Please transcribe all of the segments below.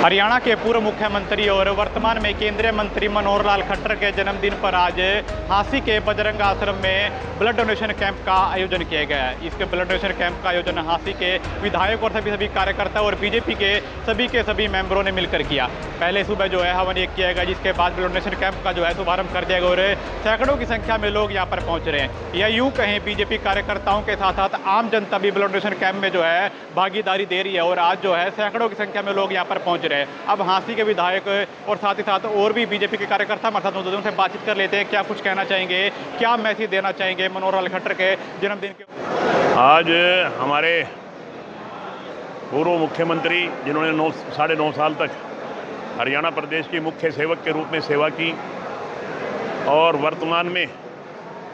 हरियाणा के पूर्व मुख्यमंत्री और वर्तमान में केंद्रीय मंत्री मनोहर लाल खट्टर के जन्मदिन पर आज झांसी के बजरंग आश्रम में ब्लड डोनेशन कैंप का आयोजन किया गया है। इसके ब्लड डोनेशन कैंप का आयोजन झांसी के विधायक और सभी कार्यकर्ता और बीजेपी के सभी मेंबरों ने मिलकर किया। पहले सुबह जो है हवन यज्ञ किया गया, जिसके बाद ब्लड डोनेशन कैंप का जो है शुभारंभ कर दिया गया और सैकड़ों की संख्या में लोग यहाँ पर पहुंच रहे हैं। या यूँ कहें बीजेपी कार्यकर्ताओं के साथ साथ आम जनता भी ब्लड डोनेशन कैंप में जो है भागीदारी दे रही है और आज जो है सैकड़ों की संख्या में लोग यहाँ पर पहुंच रहे हैं। अब झांसी के विधायक और साथ ही साथ और भी बीजेपी के कार्यकर्ता हमारे साथ मौजूद हैं, उनसे बातचीत कर लेते हैं। क्या कुछ कहना चाहेंगे, क्या मैसेज देना चाहेंगे मनोहर लाल खट्टर के जन्मदिन के? आज हमारे पूर्व मुख्यमंत्री जिन्होंने 9.5 साल तक हरियाणा प्रदेश के मुख्य सेवक के रूप में सेवा की और वर्तमान में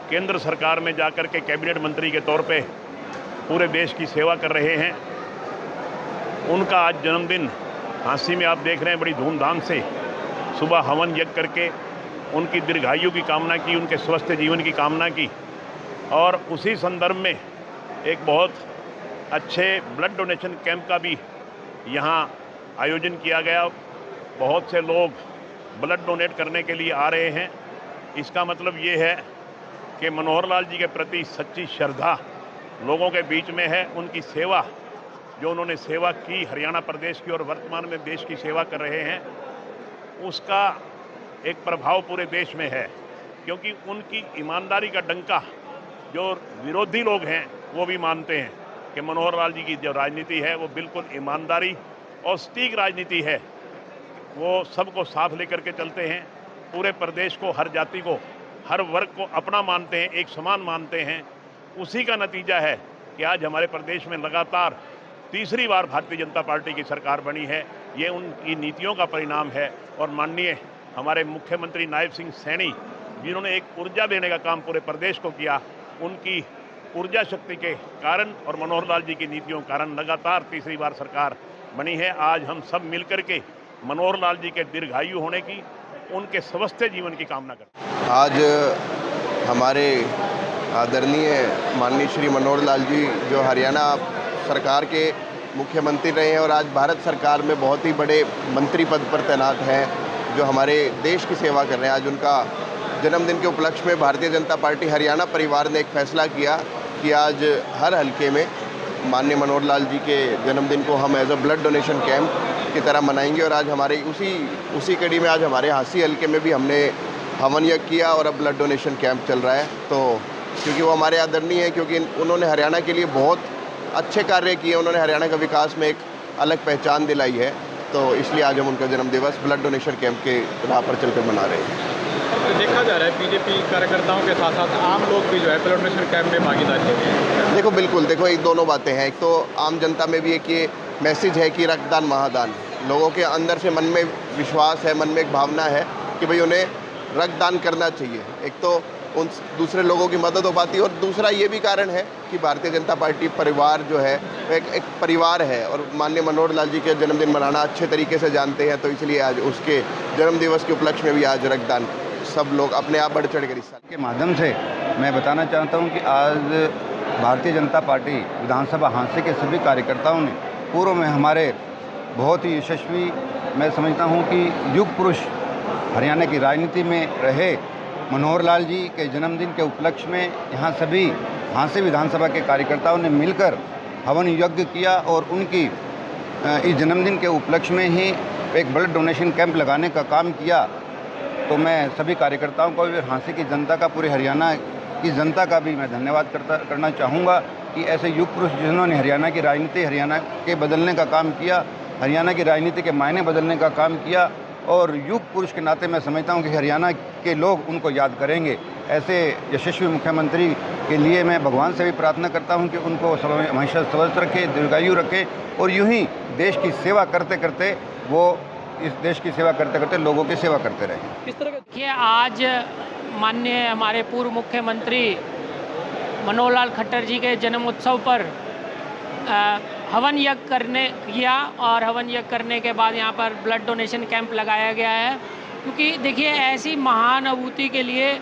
केंद्र सरकार में जाकर के कैबिनेट मंत्री के तौर पे पूरे देश की सेवा कर रहे हैं, उनका आज जन्मदिन झांसी में आप देख रहे हैं बड़ी धूमधाम से सुबह हवन यज्ञ करके उनकी दीर्घायु की कामना की, उनके स्वस्थ जीवन की कामना की। और उसी संदर्भ में एक बहुत अच्छे ब्लड डोनेशन कैंप का भी यहाँ आयोजन किया गया। बहुत से लोग ब्लड डोनेट करने के लिए आ रहे हैं। इसका मतलब ये है कि मनोहर लाल जी के प्रति सच्ची श्रद्धा लोगों के बीच में है। उनकी सेवा, जो उन्होंने सेवा की हरियाणा प्रदेश की और वर्तमान में देश की सेवा कर रहे हैं, उसका एक प्रभाव पूरे देश में है। क्योंकि उनकी ईमानदारी का डंका जो विरोधी लोग हैं वो भी मानते हैं कि मनोहर लाल जी की जो राजनीति है वो बिल्कुल ईमानदारी और सटीक राजनीति है। वो सबको साथ लेकर के चलते हैं, पूरे प्रदेश को, हर जाति को, हर वर्ग को अपना मानते हैं, एक समान मानते हैं। उसी का नतीजा है कि आज हमारे प्रदेश में लगातार तीसरी बार भारतीय जनता पार्टी की सरकार बनी है। ये उनकी नीतियों का परिणाम है। और माननीय हमारे मुख्यमंत्री नायब सिंह सैनी जिन्होंने एक ऊर्जा देने का काम पूरे प्रदेश को किया, उनकी ऊर्जा शक्ति के कारण और मनोहर लाल जी की नीतियों के कारण लगातार तीसरी बार सरकार बनी है। आज हम सब मिलकर के मनोहर लाल जी के दीर्घायु होने की, उनके स्वस्थ जीवन की कामना करते हैं। आज हमारे आदरणीय माननीय श्री मनोहर लाल जी जो हरियाणा सरकार के मुख्यमंत्री रहे हैं और आज भारत सरकार में बहुत ही बड़े मंत्री पद पर तैनात हैं, जो हमारे देश की सेवा कर रहे हैं। आज उनका जन्मदिन के उपलक्ष्य में भारतीय जनता पार्टी हरियाणा परिवार ने एक फैसला किया कि आज हर हलके में माननीय मनोहर लाल जी के जन्मदिन को हम as a blood donation camp की तरह मनाएंगे। और आज हमारे उसी कड़ी में आज हमारे झांसी हलके में भी हमने हवन यज्ञ किया और अब ब्लड डोनेशन कैंप चल रहा है। तो क्योंकि वो हमारे आदरणीय हैं, क्योंकि उन्होंने हरियाणा के लिए बहुत अच्छे कार्य किए, उन्होंने हरियाणा का विकास में एक अलग पहचान दिलाई है, तो इसलिए आज हम उनका जन्मदिवस ब्लड डोनेशन कैंप के राह पर चलकर मना रहे हैं। तो देखा जा रहा है बीजेपी कार्यकर्ताओं के साथ साथ आम लोग भी जो है ब्लड डोनेशन कैंप में भागीदारी ले रहे हैं। देखो बिल्कुल, देखो एक दोनों बातें हैं। एक तो आम जनता में भी एक ये मैसेज है कि रक्तदान महादान, लोगों के अंदर से मन में विश्वास है, मन में एक भावना है कि भाई उन्हें रक्तदान करना चाहिए। एक तो उन दूसरे लोगों की मदद हो पाती है और दूसरा ये भी कारण है कि भारतीय जनता पार्टी परिवार जो है एक परिवार है और माननीय मनोहर लाल जी के जन्मदिन मनाना अच्छे तरीके से जानते हैं। तो इसलिए आज उसके जन्मदिवस के उपलक्ष्य में भी आज रक्तदान सब लोग अपने आप बढ़ चढ़ कर हिस्सा के माध्यम से मैं बताना चाहता हूं कि आज भारतीय जनता पार्टी विधानसभा झांसी के सभी कार्यकर्ताओं ने पूर्व में हमारे बहुत ही यशस्वी, मैं समझता हूं कि युग पुरुष हरियाणा की राजनीति में रहे मनोहर लाल जी के जन्मदिन के उपलक्ष्य में यहाँ सभी झांसी विधानसभा के कार्यकर्ताओं ने मिलकर हवन यज्ञ किया और उनकी इस जन्मदिन के उपलक्ष्य में ही एक ब्लड डोनेशन कैंप लगाने का काम किया। तो मैं सभी कार्यकर्ताओं को भी, झांसी की जनता का, पूरे हरियाणा की जनता का भी मैं धन्यवाद करना चाहूँगा कि ऐसे युग पुरुष जिन्होंने हरियाणा की राजनीति, हरियाणा के बदलने का काम किया, हरियाणा की राजनीति के मायने बदलने का काम किया। और युग पुरुष के नाते मैं समझता हूं कि हरियाणा के लोग उनको याद करेंगे। ऐसे यशस्वी मुख्यमंत्री के लिए मैं भगवान से भी प्रार्थना करता हूं कि उनको हमेशा स्वस्थ रखे, दीर्घायु रखे और यूं ही देश की सेवा करते करते वो इस देश की सेवा करते करते लोगों की सेवा करते रहें। किस तरह देखिए, आज माननीय हमारे पूर्व मुख्यमंत्री मनोहर लाल खट्टर जी के जन्म उत्सव पर हवन यज्ञ किया और हवन यज्ञ करने के बाद यहाँ पर ब्लड डोनेशन कैंप लगाया गया है। क्योंकि देखिए, ऐसी महानुभूति के लिए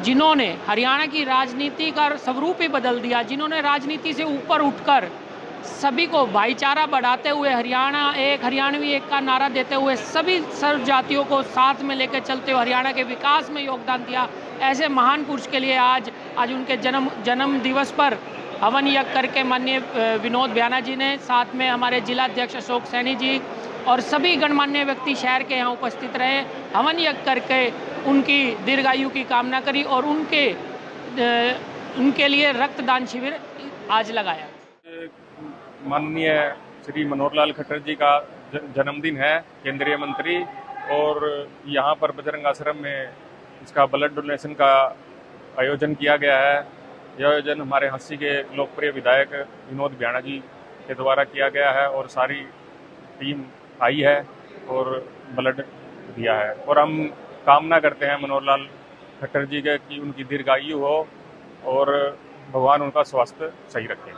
जिन्होंने हरियाणा की राजनीति का स्वरूप ही बदल दिया, जिन्होंने राजनीति से ऊपर उठकर सभी को भाईचारा बढ़ाते हुए हरियाणा एक, हरियाणवी एक का नारा देते हुए सभी सर्व जातियों को साथ में लेकर चलते हुए हरियाणा के विकास में योगदान दिया, ऐसे महान पुरुष के लिए आज उनके जन्म दिवस पर हवन यज्ञ करके माननीय विनोद ब्याना जी ने, साथ में हमारे जिला अध्यक्ष अशोक सैनी जी और सभी गणमान्य व्यक्ति शहर के यहाँ उपस्थित रहे, हवन यज्ञ करके उनकी दीर्घायु की कामना करी और उनके लिए रक्तदान शिविर आज लगाया। माननीय श्री मनोहर लाल खट्टर जी का जन्मदिन है, केंद्रीय मंत्री, और यहाँ पर बजरंग आश्रम में इसका ब्लड डोनेशन का आयोजन किया गया है। यह आयोजन हमारे हंसी के लोकप्रिय विधायक विनोद ब्याना जी के द्वारा किया गया है और सारी टीम आई है और ब्लड दिया है। और हम कामना करते हैं मनोहर लाल खट्टर जी के कि उनकी दीर्घायु हो और भगवान उनका स्वास्थ्य सही रखे।